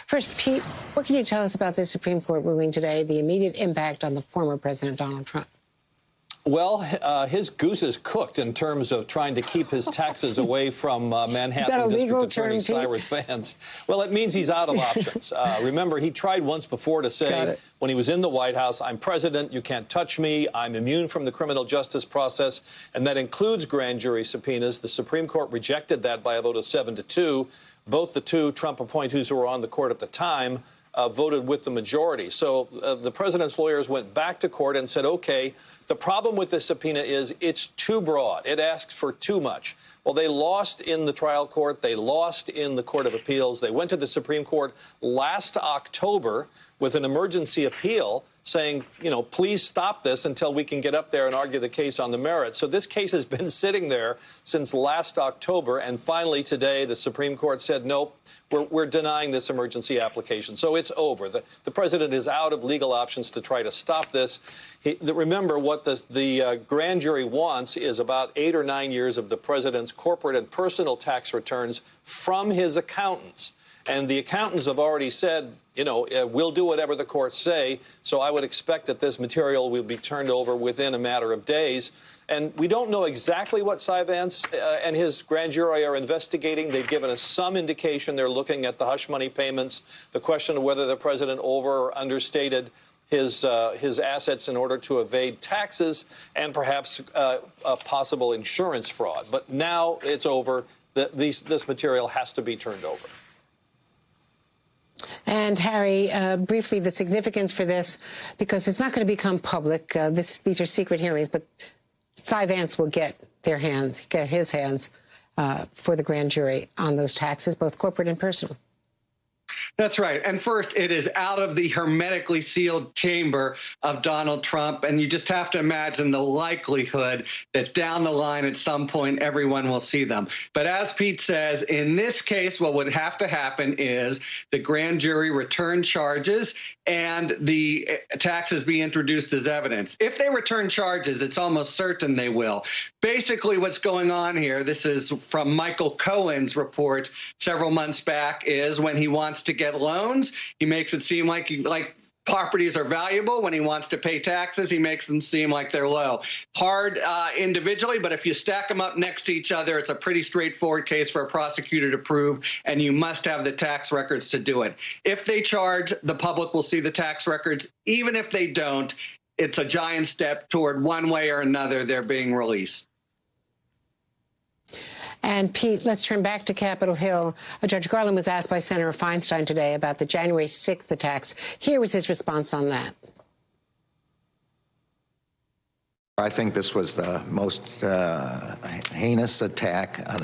First, Pete, what can you tell us about this Supreme Court ruling today, the immediate impact on the former President Donald Trump? Well, his goose is cooked in terms of trying to keep his taxes away from Manhattan District Attorney Cyrus Vance. Well, it means he's out of options. Remember, he tried once before to say, when he was in the White House, I'm president, you can't touch me, I'm immune from the criminal justice process, and that includes grand jury subpoenas. The Supreme Court rejected that by a vote of 7-2. Both the two Trump appointees who were on the court at the time voted with the majority. So the president's lawyers went back to court and said, OK, the problem with this subpoena is it's too broad. It asks for too much. Well, they lost in the trial court. They lost in the Court of Appeals. They went to the Supreme Court last October with an emergency appeal saying, you know, please stop this until we can get up there and argue the case on the merits. So this case has been sitting there since last October. And finally, today, the Supreme Court said, nope, we're denying this emergency application. So it's over. The president is out of legal options to try to stop this. Remember, what the grand jury wants is about 8 or 9 years of the president's corporate and personal tax returns from his accountants. And the accountants have already said, you know, we'll do whatever the courts say. So I would expect that this material will be turned over within a matter of days. And we don't know exactly what Cy Vance and his grand jury are investigating. They've given us some indication they're looking at the hush money payments, the question of whether the president over or understated his assets in order to evade taxes, and perhaps possible insurance fraud. But now it's over. This material has to be turned over. And, Harry, briefly, the significance for this, because it's not going to become public. These are secret hearings, but Cy Vance will get his hands for the grand jury on those taxes, both corporate and personal. That's right. And first, it is out of the hermetically sealed chamber of Donald Trump. And you just have to imagine the likelihood that down the line at some point, everyone will see them. But as Pete says, in this case, what would have to happen is the grand jury return charges and the taxes be introduced as evidence. If they return charges, it's almost certain they will. Basically, what's going on here, this is from Michael Cohen's report several months back, is when he wants to get loans, he makes it seem like properties are valuable. When he wants to pay taxes, he makes them seem like they're low. Hard individually, but if you stack them up next to each other, it's a pretty straightforward case for a prosecutor to prove, and you must have the tax records to do it. If they charge, the public will see the tax records. Even if they don't, it's a giant step toward one way or another they're being released. And, Pete, let's turn back to Capitol Hill. Judge Garland was asked by Senator Feinstein today about the January 6th attacks. Here was his response on that. I think this was the most heinous attack on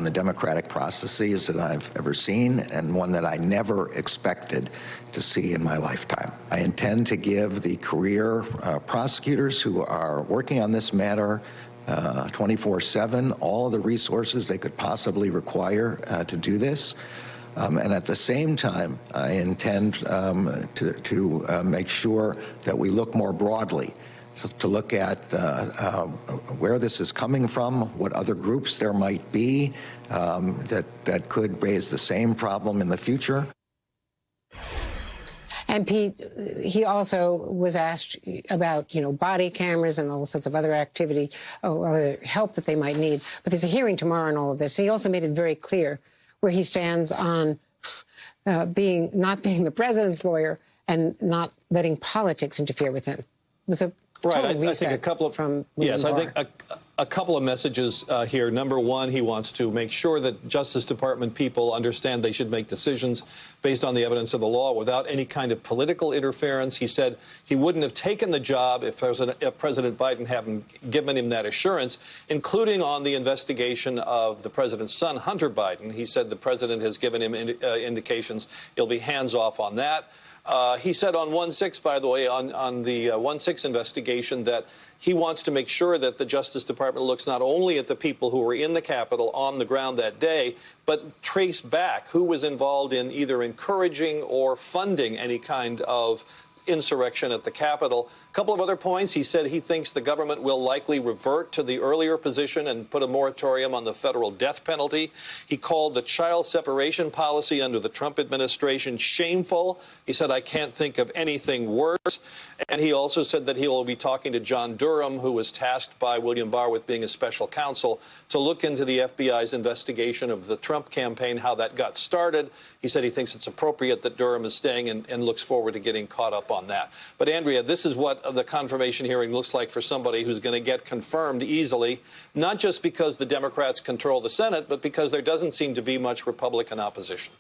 the democratic processes that I've ever seen, and one that I never expected to see in my lifetime. I intend to give the career prosecutors who are working on this matter 24/7, all of the resources they could possibly require to do this. And at the same time, I intend to make sure that we look more broadly, to look at where this is coming from, what other groups there might be that could raise the same problem in the future. And, Pete, he also was asked about, body cameras and all sorts of other activity, other help that they might need. But there's a hearing tomorrow on all of this. He also made it very clear where he stands on not being the president's lawyer and not letting politics interfere with him. It was a total reset. I think a couple of I think a couple of messages here. Number one, he wants to make sure that Justice Department people understand they should make decisions based on the evidence of the law without any kind of political interference. He said he wouldn't have taken the job if President Biden hadn't given him that assurance, including on the investigation of the president's son, Hunter Biden. He said the president has given him indications he'll be hands off on that. He said on 1-6, by the way, on the 1-6 investigation, that he wants to make sure that the Justice Department looks not only at the people who were in the Capitol on the ground that day, but trace back who was involved in either encouraging or funding any kind of insurrection at the Capitol. A couple of other points. He said he thinks the government will likely revert to the earlier position and put a moratorium on the federal death penalty. He called the child separation policy under the Trump administration shameful. He said, I can't think of anything worse. And he also said that he will be talking to John Durham, who was tasked by William Barr with being a special counsel, to look into the FBI's investigation of the Trump campaign, how that got started. He said he thinks it's appropriate that Durham is staying and looks forward to getting caught up on that. But, Andrea, this is what the confirmation hearing looks like for somebody who's going to get confirmed easily, not just because the Democrats control the Senate, but because there doesn't seem to be much Republican opposition.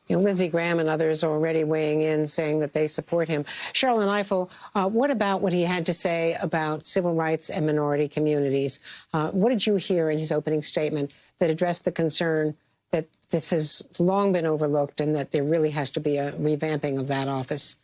You know, Lindsey Graham and others are already weighing in, saying that they support him. Sherrilyn Ifill, what about what he had to say about civil rights and minority communities? What did you hear in his opening statement that addressed the concern that this has long been overlooked and that there really has to be a revamping of that office?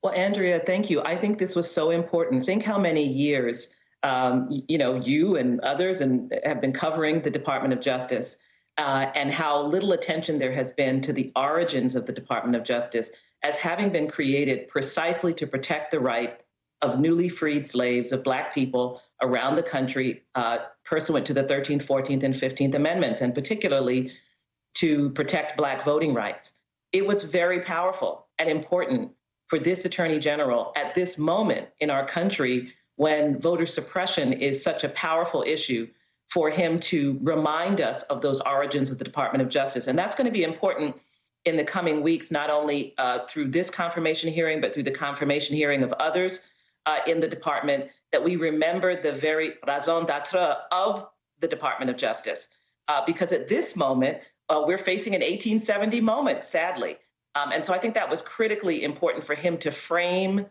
Well, Andrea, thank you. I think this was so important. Think how many years, you and others have been covering the Department of Justice. And how little attention there has been to the origins of the Department of Justice as having been created precisely to protect the right of newly freed slaves, of Black people around the country, pursuant to the 13th, 14th, and 15th Amendments, and particularly to protect Black voting rights. It was very powerful and important for this Attorney General at this moment in our country when voter suppression is such a powerful issue, for him to remind us of those origins of the Department of Justice. And that's going to be important in the coming weeks, not only through this confirmation hearing, but through the confirmation hearing of others in the department, that we remember the very raison d'etre of the Department of Justice. Because at this moment, we're facing an 1870 moment, sadly. And so I think that was critically important for him to frame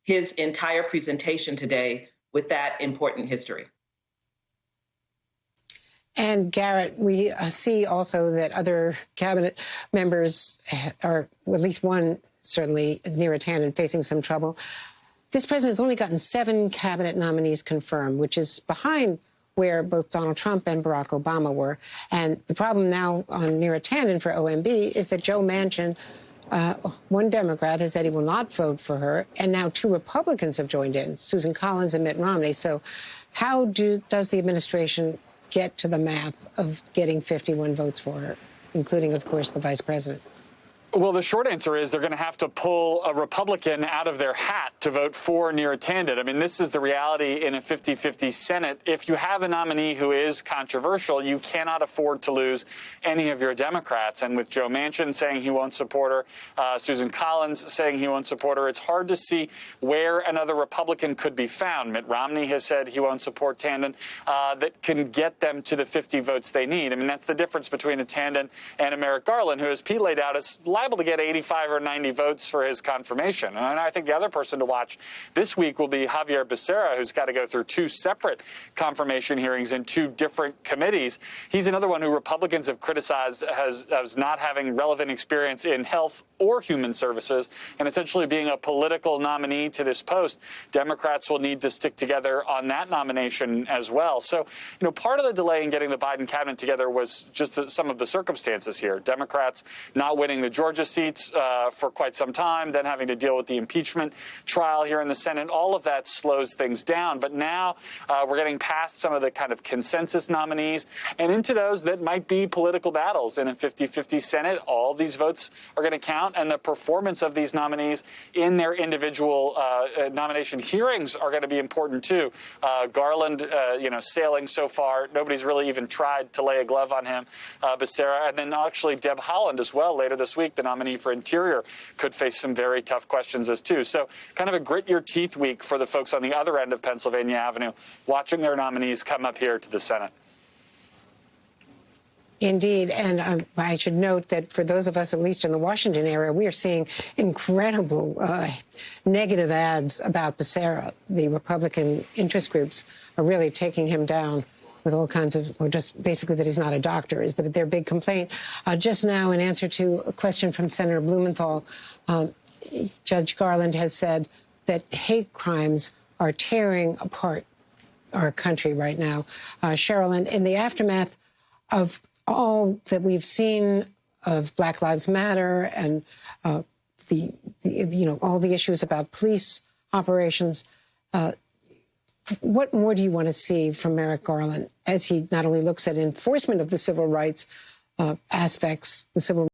his entire presentation today with that important history. And Garrett, we see also that other cabinet members are, well, at least one, certainly Neera Tanden, facing some trouble. This president has only gotten 7 cabinet nominees confirmed, which is behind where both Donald Trump and Barack Obama were. And the problem now on Neera Tanden for OMB is that Joe Manchin, one Democrat, has said he will not vote for her. And now 2 Republicans have joined in, Susan Collins and Mitt Romney. So how does the administration get to the math of getting 51 votes for her, including, of course, the vice president? Well, the short answer is they're going to have to pull a Republican out of their hat to vote for Neera Tanden. I mean, this is the reality in a 50-50 Senate. If you have a nominee who is controversial, you cannot afford to lose any of your Democrats. And with Joe Manchin saying he won't support her, Susan Collins saying he won't support her, it's hard to see where another Republican could be found. Mitt Romney has said he won't support Tanden, that can get them to the 50 votes they need. I mean, that's the difference between a Tanden and a Merrick Garland, who, as Pete laid out, is liable to get 85 or 90 votes for his confirmation. And I think the other person to watch this week will be Javier Becerra, who's got to go through 2 separate confirmation hearings in 2 different committees. He's another one who Republicans have criticized as not having relevant experience in health or human services, and essentially being a political nominee to this post. Democrats will need to stick together on that nomination as well. So, part of the delay in getting the Biden cabinet together was just some of the circumstances here. Democrats not winning the Georgia seats for quite some time, then having to deal with the impeachment trial here in the Senate. All of that slows things down. But now we're getting past some of the kind of consensus nominees and into those that might be political battles in a 50-50 Senate. All these votes are going to count, and the performance of these nominees in their individual nomination hearings are going to be important too. Garland, sailing so far. Nobody's really even tried to lay a glove on him. Becerra, and then actually Deb Haaland as well later this week, the nominee for Interior, could face some very tough questions as too. So kind of a grit your teeth week for the folks on the other end of Pennsylvania Avenue, watching their nominees come up here to the Senate. Indeed. And I should note that for those of us, at least in the Washington area, we are seeing incredible negative ads about Becerra. The Republican interest groups are really taking him down with all kinds of, or just basically that he's not a doctor, is their big complaint. Just now, in answer to a question from Senator Blumenthal, Judge Garland has said that hate crimes are tearing apart our country right now. Sherrilyn, in the aftermath of all that we've seen of Black Lives Matter and all the issues about police operations. What more do you want to see from Merrick Garland as he not only looks at enforcement of the civil rights aspects, the civil